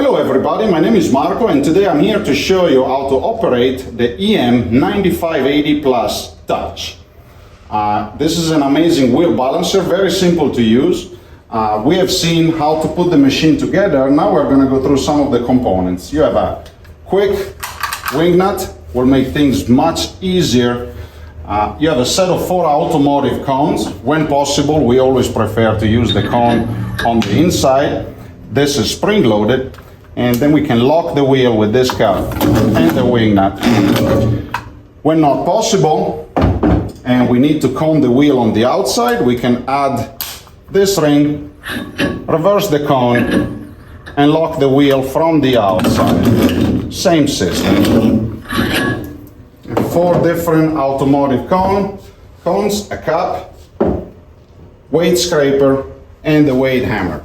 Hello everybody, my name is Marco and today I'm here to show you how to operate the EM9580 Plus Touch. This is an amazing wheel balancer, very simple to use. We have seen how to put the machine together. Now we're going to go through some of the components. You have a quick wing nut, will make things much easier. You have a set of 4 automotive cones. When possible, we always prefer to use the cone on the inside. This is spring loaded, and then we can lock the wheel with this cap and the wing nut. When not possible, and we need to cone the wheel on the outside, we can add this ring, reverse the cone, and lock the wheel from the outside. Same system. 4 different automotive cones, a cap, weight scraper, and the weight hammer.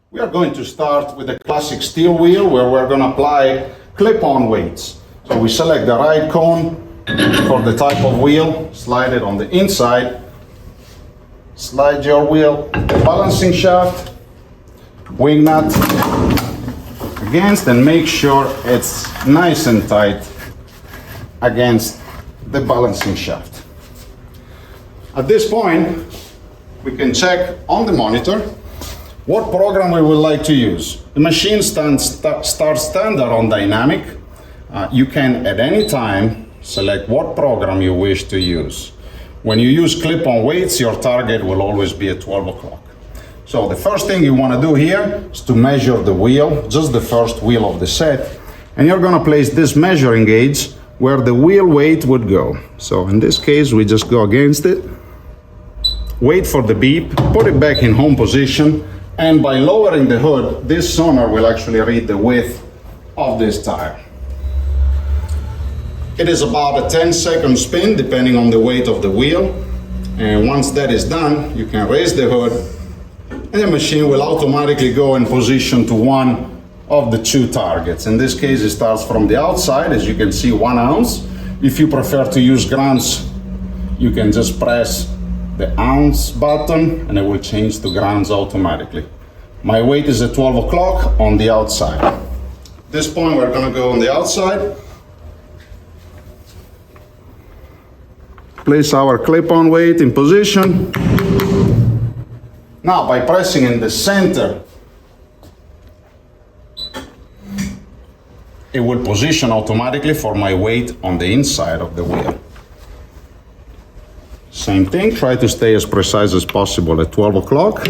We are going to start with a classic steel wheel where we're going to apply clip-on weights. So we select the right cone for the type of wheel, slide it on the inside, slide your wheel, balancing shaft, wing nut against, and make sure it's nice and tight against the balancing shaft. At this point, we can check on the monitor what program we would like to use. The machine starts standard on dynamic. You can at any time select what program you wish to use. When you use clip-on weights, your target will always be at 12 o'clock. So the first thing you want to do here is to measure the wheel, just the first wheel of the set, and you're going to place this measuring gauge where the wheel weight would go. So in this case, we just go against it, wait for the beep, put it back in home position, and by lowering the hood, this sonar will actually read the width of this tire. It is about a 10-second spin depending on the weight of the wheel. And once that is done, you can raise the hood and the machine will automatically go in position to one of the 2 targets. In this case, it starts from the outside, as you can see, 1 ounce. If you prefer to use grams, you can just press the ounce button and it will change to grams automatically. My weight is at 12 o'clock on the outside. At this point, we're going to go on the outside. Place our clip-on weight in position. Now, by pressing in the center, it will position automatically for my weight on the inside of the wheel. Same thing, try to stay as precise as possible at 12 o'clock.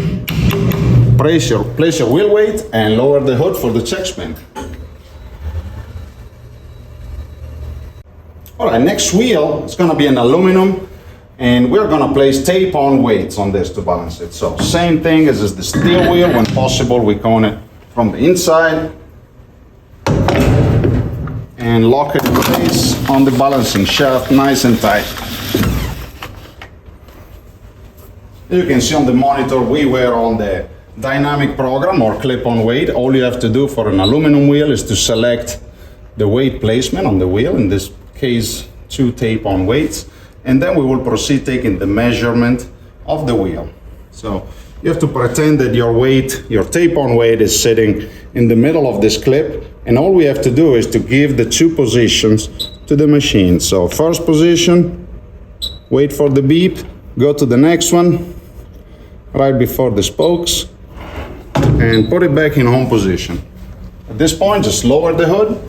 Place your wheel weight and lower the hood for the check spin. All right, next wheel is going to be an aluminum, and we're going to place tape-on weights on this to balance it. So same thing as the steel wheel. When possible, we cone it from the inside and lock it in place on the balancing shaft, nice and tight. You can see on the monitor we were on the dynamic program or clip-on weight. All you have to do for an aluminum wheel is to select the weight placement on the wheel, in this case 2 tape-on weights, and then we will proceed taking the measurement of the wheel. So you have to pretend that your weight, your tape-on weight, is sitting in the middle of this clip, and all we have to do is to give the 2 positions to the machine. So first position, wait for the beep, go to the next one right before the spokes, and put it back in home position. At this point, just lower the hood,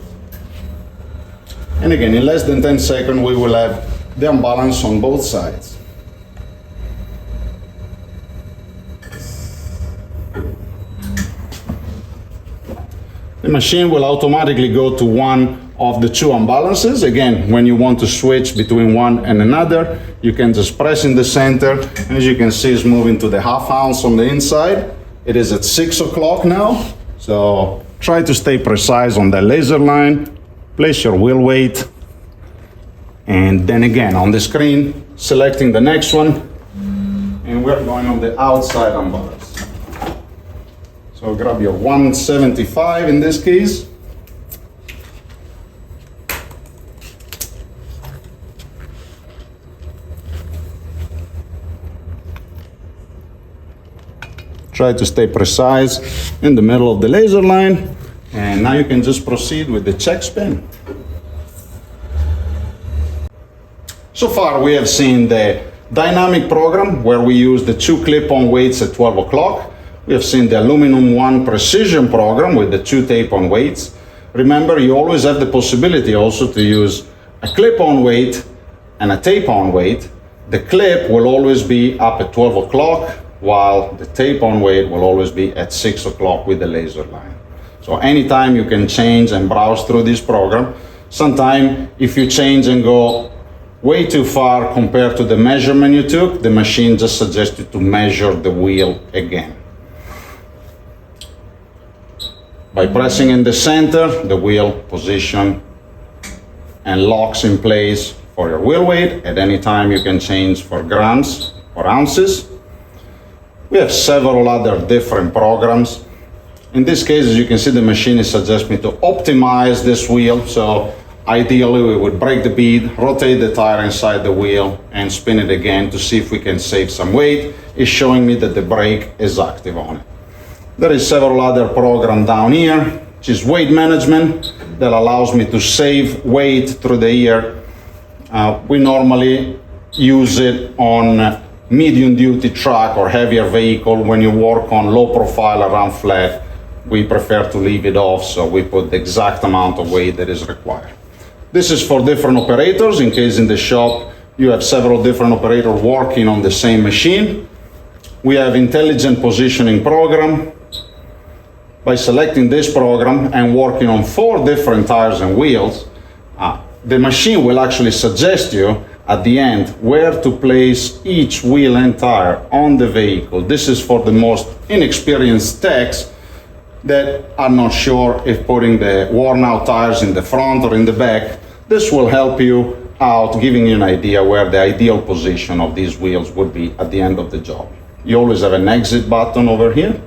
and again, in less than 10 seconds, we will have the unbalance on both sides. The machine will automatically go to one of the 2 unbalances. Again, when you want to switch between one and another, you can just press in the center, and as you can see, it's moving to the 1/2 ounce on the inside. It is at 6 o'clock now, so try to stay precise on the laser line. Place your wheel weight, and then again on the screen, selecting the next one, and we're going on the outside unbalance. So grab your 175 in this case. Try to stay precise in the middle of the laser line. And now you can just proceed with the check spin. So far we have seen the dynamic program where we use the 2 clip-on weights at 12 o'clock. We have seen the aluminum 1 precision program with the 2 tape-on weights. Remember, you always have the possibility also to use a clip-on weight and a tape-on weight. The clip will always be up at 12 o'clock, while the tape-on weight will always be at 6 o'clock with the laser line. So anytime you can change and browse through this program. Sometimes if you change and go way too far compared to the measurement you took, the machine just suggests you to measure the wheel again. By pressing in the center, the wheel position and locks in place for your wheel weight. At any time you can change for grams or ounces. We have several other different programs. In this case, as you can see, the machine suggests me to optimize this wheel. So ideally we would break the bead, rotate the tire inside the wheel and spin it again to see if we can save some weight. It's showing me that the brake is active on it. There is several other programs down here, which is weight management that allows me to save weight through the year. We normally use it on medium duty truck or heavier vehicle. When you work on low profile around flat, we prefer to leave it off, so we put the exact amount of weight that is required. This is for different operators, in case in the shop you have several different operators working on the same machine. We have intelligent positioning program. By selecting this program and working on 4 different tires and wheels, the machine will actually suggest you at the end where to place each wheel and tire on the vehicle. This is for the most inexperienced techs that are not sure if putting the worn out tires in the front or in the back. This will help you out, giving you an idea where the ideal position of these wheels would be at the end of the job. You always have an exit button over here.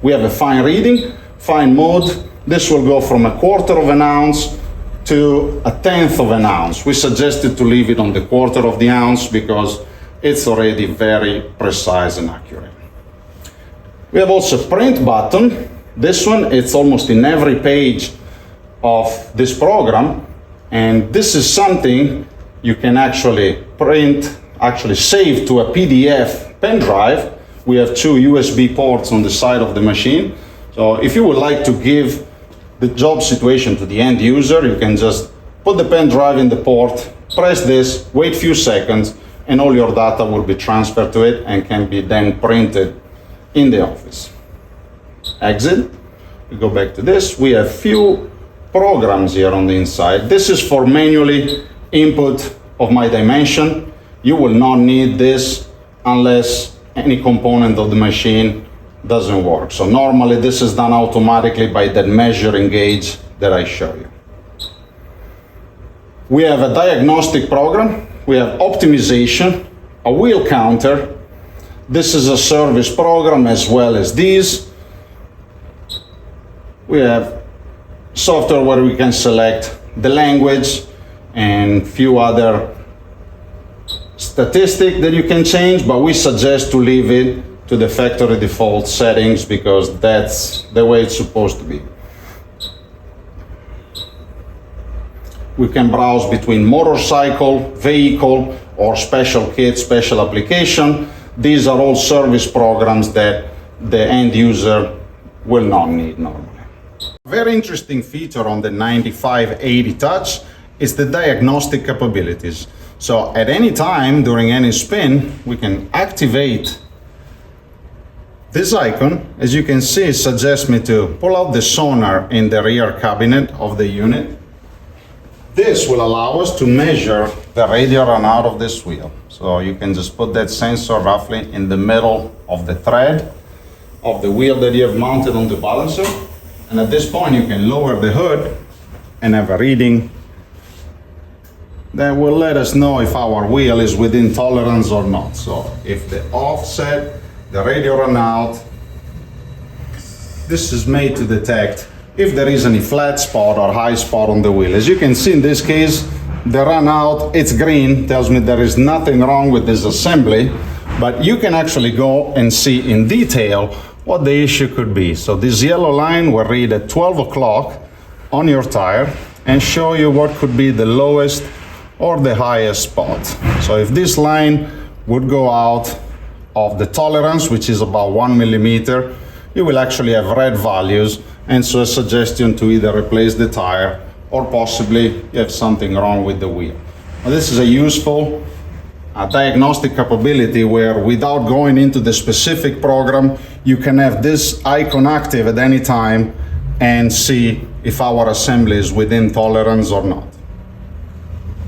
We have a fine reading, fine mode. This will go from 1/4 of an ounce to 1/10 of an ounce. We suggested to leave it on the 1/4 of the ounce because it's already very precise and accurate. We have also print button. This one, it's almost in every page of this program. And this is something you can actually print, actually save to a PDF pen drive. We have 2 USB ports on the side of the machine. So if you would like to give the job situation to the end user, you can just put the pen drive in the port, press this, wait a few seconds, and all your data will be transferred to it and can be then printed in the office. Exit. We go back to this. We have few programs here on the inside. This is for manually input of my dimension. You will not need this unless any component of the machine doesn't work. So normally this is done automatically by that measuring gauge that I show you. We have a diagnostic program. We have optimization, a wheel counter. This is a service program as well as these. We have software where we can select the language and few other statistics that you can change, but we suggest to leave it to the factory default settings because that's the way it's supposed to be. We can browse between motorcycle, vehicle, or special kit, special application. These are all service programs that the end user will not need normally. A very interesting feature on the 9580 Touch is the diagnostic capabilities. So at any time during any spin, we can activate this icon. As you can see, it suggests me to pull out the sonar in the rear cabinet of the unit. This will allow us to measure the radial run out of this wheel. So you can just put that sensor roughly in the middle of the thread of the wheel that you have mounted on the balancer. And at this point, you can lower the hood and have a reading that will let us know if our wheel is within tolerance or not. So if the offset, the radial run out, this is made to detect if there is any flat spot or high spot on the wheel. As you can see in this case, the run out, it's green, tells me there is nothing wrong with this assembly. but you can actually go and see in detail what the issue could be. So this yellow line will read at 12 o'clock on your tire and show you what could be the lowest or the highest spot. So if this line would go out of the tolerance, which is about 1 millimeter, you will actually have red values, and so a suggestion to either replace the tire or possibly you have something wrong with the wheel. Now, this is a useful diagnostic capability where, without going into the specific program, you can have this icon active at any time and see if our assembly is within tolerance or not.